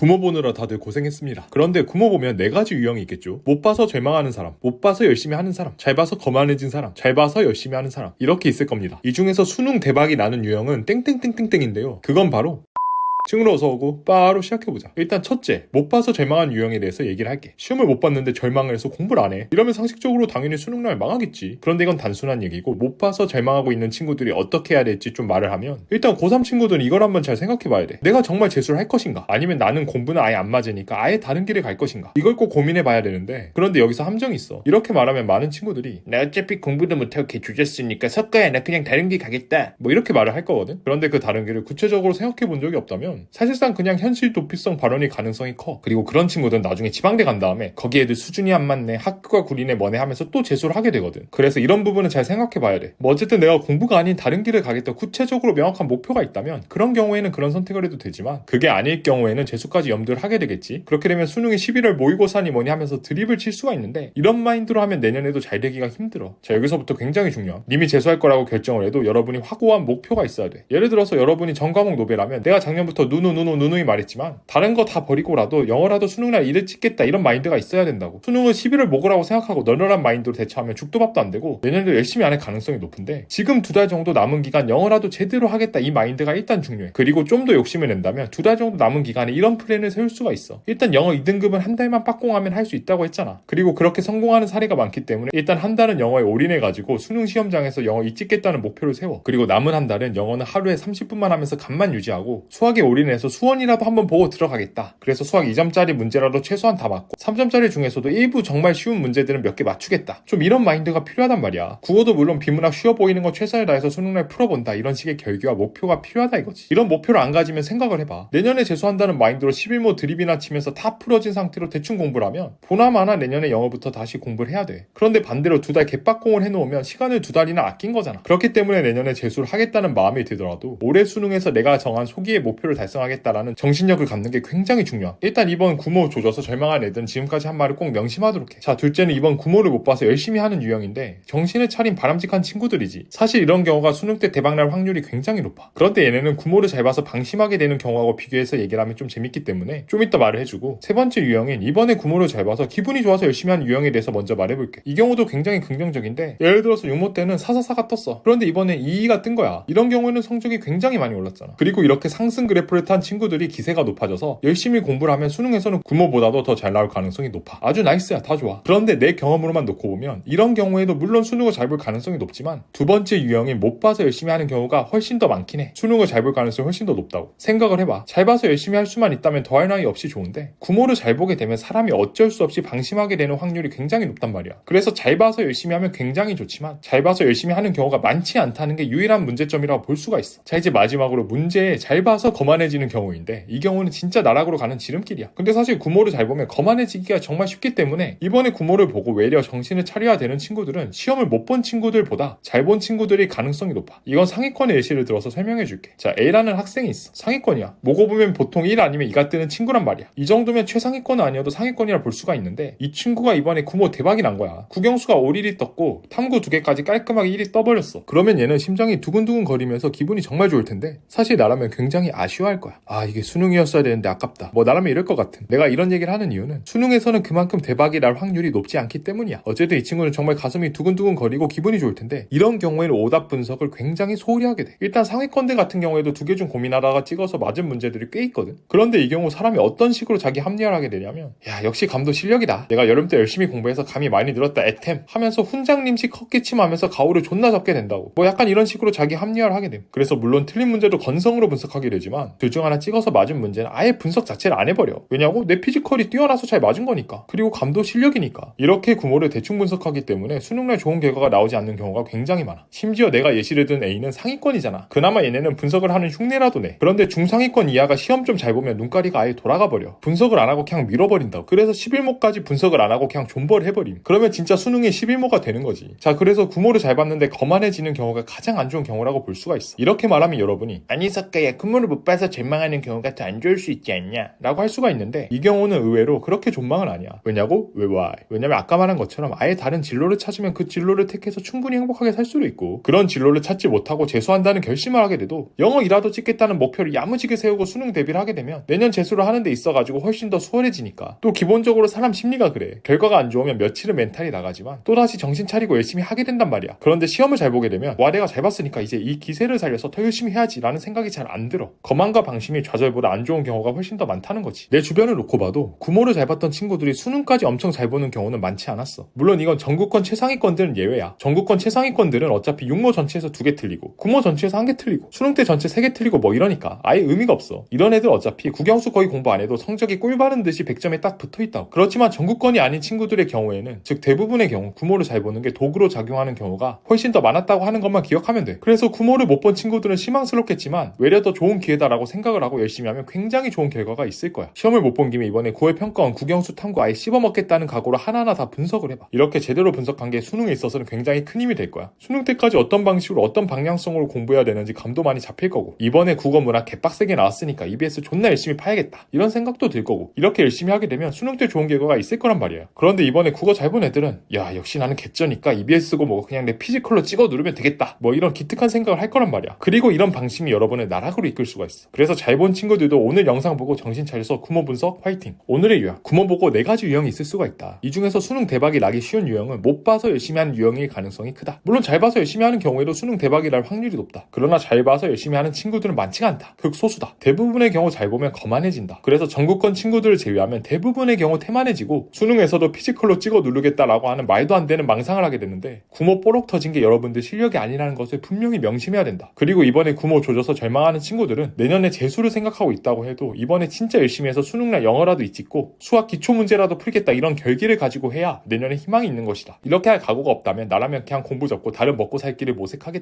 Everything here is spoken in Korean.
구모 보느라 다들 고생했습니다. 그런데 구모 보면 네 가지 유형이 있겠죠. 못 봐서 절망하는 사람, 못 봐서 열심히 하는 사람, 잘 봐서 거만해진 사람, 잘 봐서 열심히 하는 사람, 이렇게 있을 겁니다. 이 중에서 수능 대박이 나는 유형은 땡땡땡땡땡인데요. 그건 바로 층으로 어서오고 바로 시작해보자. 일단 첫째, 못 봐서 절망한 유형에 대해서 얘기를 할게. 시험을 못 봤는데 절망을 해서 공부를 안 해. 이러면 상식적으로 당연히 수능날 망하겠지. 그런데 이건 단순한 얘기고, 못 봐서 절망하고 있는 친구들이 어떻게 해야 될지 좀 말을 하면, 일단 고3 친구들은 이걸 한번 잘 생각해봐야 돼. 내가 정말 재수를 할 것인가? 아니면 나는 공부는 아예 안 맞으니까 아예 다른 길을 갈 것인가? 이걸 꼭 고민해봐야 되는데, 그런데 여기서 함정이 있어. 이렇게 말하면 많은 친구들이 나 어차피 공부도 못하고 개 조졌으니까 석가야 나 그냥 다른 길 가겠다, 뭐 이렇게 말을 할 거거든. 그런데 그 다른 길을 구체적으로 생각해본 적이 없다면 사실상 그냥 현실 도피성 발언일 가능성이 커. 그리고 그런 친구들은 나중에 지방대 간 다음에 거기 애들 수준이 안 맞네, 학교가 구리네 뭐네 하면서 또 재수를 하게 되거든. 그래서 이런 부분은 잘 생각해봐야 돼. 뭐 어쨌든 내가 공부가 아닌 다른 길을 가겠다 구체적으로 명확한 목표가 있다면 그런 경우에는 그런 선택을 해도 되지만, 그게 아닐 경우에는 재수까지 염두를 하게 되겠지. 그렇게 되면 수능이 11월 모의고사니 뭐니 하면서 드립을 칠 수가 있는데, 이런 마인드로 하면 내년에도 잘 되기가 힘들어. 자, 여기서부터 굉장히 중요한, 님이 재수할 거라고 결정을 해도 여러분이 확고한 목표가 있어야 돼. 예를 들어서 여러분이 전과목 노벨하면 내가 작년부터 누누이 말했지만 다른 거 다 버리고라도 영어라도 수능날 1을 찍겠다, 이런 마인드가 있어야 된다고. 수능을 11월 모으라고 생각하고 널널한 마인드로 대처하면 죽도 밥도 안 되고 내년에도 열심히 안 할 가능성이 높은데, 지금 2달 정도 남은 기간 영어라도 제대로 하겠다, 이 마인드가 일단 중요해. 그리고 좀 더 욕심을 낸다면 2달 정도 남은 기간에 이런 플랜을 세울 수가 있어. 일단 영어 2등급은 한 달만 빡공하면 할 수 있다고 했잖아. 그리고 그렇게 성공하는 사례가 많기 때문에 일단 한 달은 영어에 올인해가지고 수능 시험장에서 영어 2 찍겠다는 목표를 세워. 그리고 남은 한 달은 영어는 하루에 30분만 하면서 감만 유지하고 수학에 올인해서 수원이라도 한번 보고 들어가겠다. 그래서 수학 2점짜리 문제라도 최소한 다 맞고 3점짜리 중에서도 일부 정말 쉬운 문제들은 몇 개 맞추겠다, 좀 이런 마인드가 필요하단 말이야. 국어도 물론 비문학 쉬워 보이는 거 최선을 다해서 수능날 풀어본다, 이런 식의 결기와 목표가 필요하다 이거지. 이런 목표를 안 가지면 생각을 해봐. 내년에 재수한다는 마인드로 11모 드립이나 치면서 다 풀어진 상태로 대충 공부를 하면 보나마나 내년에 영어부터 다시 공부를 해야 돼. 그런데 반대로 2달 개빡공을 해놓으면 시간을 2달이나 아낀 거잖아. 그렇기 때문에 내년에 재수를 하겠다는 마음이 들더라도 올해 수능에서 내가 정한 소기의 목표를 달성하겠다라는 정신력을 갖는 게 굉장히 중요한. 일단 이번 구모 조져서 절망한 애들은 지금까지 한 말을 꼭 명심하도록 해. 자, 둘째는 이번 구모를 못 봐서 열심히 하는 유형인데, 정신을 차린 바람직한 친구들이지. 사실 이런 경우가 수능 때 대박날 확률이 굉장히 높아. 그런데 얘네는 구모를 잘 봐서 방심하게 되는 경우하고 비교해서 얘기를 하면 좀 재밌기 때문에 좀 이따 말을 해주고, 세 번째 유형인 이번에 구모를 잘 봐서 기분이 좋아서 열심히 하는 유형에 대해서 먼저 말해볼게. 이 경우도 굉장히 긍정적인데, 예를 들어서 6모 때는 444가 떴어. 그런데 이번에 22가 뜬 거야. 이런 경우에는 성적이 굉장히 많이 올랐잖아. 그리고 이렇게 상승 그래프를 탄 친구들이 기세가 높아져서 열심히 공부를 하면 수능에서는 구모보다도 더 잘 나올 가능성이 높아. 아주 나이스야, 다 좋아. 그런데 내 경험으로만 놓고 보면 이런 경우에도 물론 수능을 잘 볼 가능성이 높지만, 두 번째 유형인 못 봐서 열심히 하는 경우가 훨씬 더 많긴 해. 수능을 잘 볼 가능성이 훨씬 더 높다고 생각을 해봐. 잘 봐서 열심히 할 수만 있다면 더할 나위 없이 좋은데, 구모를 잘 보게 되면 사람이 어쩔 수 없이 방심하게 되는 확률이 굉장히 높단 말이야. 그래서 잘 봐서 열심히 하면 굉장히 좋지만, 잘 봐서 열심히 하는 경우가 많지 않다는 게 유일한 문제점이라고 볼 수가 있어. 자, 이제 마지막으로 문제에 잘 봐서 거만해지는 경우인데, 이 경우는 진짜 나락으로 가는 지름길이야. 근데 사실 구모를 잘 보면 거만해지기가 정말 쉽기 때문에 이번에 구모를 보고 외려 정신을 차려야 되는 친구들은 시험을 못 본 친구들보다 잘 본 친구들이 가능성이 높아. 이건 상위권의 예시를 들어서 설명해 줄게. 자, A라는 학생이 있어. 상위권이야. 모고 보면 보통 1 아니면 2가 뜨는 친구란 말이야. 이 정도면 최상위권은 아니어도 상위권이라 볼 수가 있는데, 이 친구가 이번에 구모 대박이 난 거야. 국영수가 올 1이 떴고 탐구 2개까지 깔끔하게 1이 떠버렸어. 그러면 얘는 심장이 두근두근 거리면서 기분이 정말 좋을 텐데, 사실 나라면 굉장히 아쉬워할 거야. 아, 이게 수능이었어야 되는데 아깝다, 뭐 나라면 이럴 것 같은. 내가 이런 얘기를 하는 이유는 수능에서는 그만큼 대박이 날 확률이 높지 않기 때문이야. 어쨌든 이 친구는 정말 가슴이 두근두근 거리고 기분이 좋을 텐데, 이런 경우에는 오답 분석을 굉장히 소홀히 하게 돼. 일단 상위권대 같은 경우에도 2개 중 고민하다가 찍어서 맞은 문제들이 꽤 있거든. 그런데 이 경우 사람이 어떤 식으로 자기 합리화를 하게 되냐면, 야, 역시 감도 실력이다, 내가 여름 때 열심히 공부해서 감이 많이 늘었다 애템 하면서 훈장님식 헛기침하면서 가오를 존나 적게 된다고, 뭐 약간 이런 식으로 자기 합리화를 하게 돼. 그래서 물론 틀린 문제도 건성으로 분석하게 되지만, 둘 중 하나 찍어서 맞은 문제는 아예 분석 자체를 안 해버려. 왜냐고? 내 피지컬이 뛰어나서 잘 맞은 거니까. 그리고 감도 실력이니까. 이렇게 구모를 대충 분석하기 때문에 수능날 좋은 결과가 나오지 않는 경우가 굉장히 많아. 심지어 내가 예시를 든 A는 상위권이잖아. 그나마 얘네는 분석을 하는 흉내라도 내. 그런데 중상위권 이하가 시험 좀 잘 보면 눈가리가 아예 돌아가 버려. 분석을 안 하고 그냥 밀어버린다고. 그래서 11모까지 분석을 안 하고 그냥 존버를 해버림. 그러면 진짜 수능이 11모가 되는 거지. 자, 그래서 구모를 잘 봤는데 거만해지는 경우가 가장 안 좋은 경우라고 볼 수가 있어. 이렇게 말하면 여러분이, 아니 석가야, 구모를 못 봐서 봐서 절망하는 경우가 더 안 좋을 수 있지 않냐 라고 할 수가 있는데 이 경우는 의외로 그렇게 존망은 아니야. 왜냐고? 왜냐면 아까 말한 것처럼 아예 다른 진로를 찾으면 그 진로를 택해서 충분히 행복하게 살 수도 있고 그런 진로를 찾지 못하고 재수한다는 결심을 하게 돼도 영어 1화도 찍겠다는 목표를 야무지게 세우고 수능 대비를 하게 되면 내년 재수를 하는 데 있어가지고 훨씬 더 수월해지니까. 또 기본적으로 사람 심리가 그래. 결과가 안 좋으면 며칠은 멘탈이 나가지만 또다시 정신 차리고 열심히 하게 된단 말이야. 그런데 시험을 잘 보게 되면 와 내가 잘 봤으니까 이제 이 기세를 살려서 더 열심히 해야지 라는 생각이 잘 안 들어. 거만과 방심이 좌절보다 안 좋은 경우가 훨씬 더 많다는 거지. 내 주변을 놓고 봐도 구모를 잘 봤던 친구들이 수능까지 엄청 잘 보는 경우는 많지 않았어. 물론 이건 전국권 최상위권들은 예외야. 전국권 최상위권들은 어차피 육모 전체에서 2개 틀리고 구모 전체에서 1개 틀리고 수능때 전체 3개 틀리고 뭐 이러니까 아예 의미가 없어. 이런 애들 어차피 국영수 거의 공부 안 해도 성적이 꿀 바른 듯이 100점에 딱 붙어있다고. 그렇지만 전국권이 아닌 친구들의 경우에는 즉 대부분의 경우 구모를 잘 보는 게 도구로 작용하는 경우가 훨씬 더 많았다고 하는 것만 기억하면 돼. 그래서 구모를 못 본 친구들은 실망스럽겠지만 외려 더 좋은 기회다라고 생각을 하고 열심히 하면 굉장히 좋은 결과가 있을 거야. 시험을 못 본 김에 이번에 9회 평가원 국영수 탐구 아예 씹어먹겠다는 각오로 하나하나 다 분석을 해봐. 이렇게 제대로 분석한 게 수능에 있어서는 굉장히 큰 힘이 될 거야. 수능 때까지 어떤 방식으로 어떤 방향성으로 공부해야 되는지 감도 많이 잡힐 거고 이번에 국어 문학 개빡세게 나왔으니까 EBS 존나 열심히 파야겠다 이런 생각도 들 거고 이렇게 열심히 하게 되면 수능 때 좋은 결과가 있을 거란 말이에요. 그런데 이번에 국어 잘 본 애들은 야 역시 나는 개쩌니까 EBS고 뭐 그냥 내 피지컬로 찍어 누르면 되겠다 뭐 이런 기특한 생각을 할 거란 말이야. 그리고 이런 방심이 여러분을 나락으로 이끌 수가 있어. 그래서 잘 본 친구들도 오늘 영상 보고 정신 차려서 구모 분석 화이팅. 오늘의 유형 구모 보고 4가지 유형이 있을 수가 있다. 이 중에서 수능 대박이 나기 쉬운 유형은 못 봐서 열심히 하는 유형일 가능성이 크다. 물론 잘 봐서 열심히 하는 경우에도 수능 대박이 날 확률이 높다. 그러나 잘 봐서 열심히 하는 친구들은 많지가 않다. 극소수다. 대부분의 경우 잘 보면 거만해진다. 그래서 전국권 친구들을 제외하면 대부분의 경우 태만해지고 수능에서도 피지컬로 찍어 누르겠다라고 하는 말도 안 되는 망상을 하게 되는데 구모 뽀록 터진 게 여러분들 실력이 아니라는 것을 분명히 명심해야 된다. 그리고 이번에 구모 조져서 절망하는 친구들은 내년에 재수를 생각하고 있다고 해도 이번에 진짜 열심히 해서 수능날 영어라도 이찍고 수학 기초 문제라도 풀겠다 이런 결기를 가지고 해야 내년에 희망이 있는 것이다. 이렇게 할 각오가 없다면 나라면 그냥 공부 접고 다른 먹고 살 길을 모색하겠다.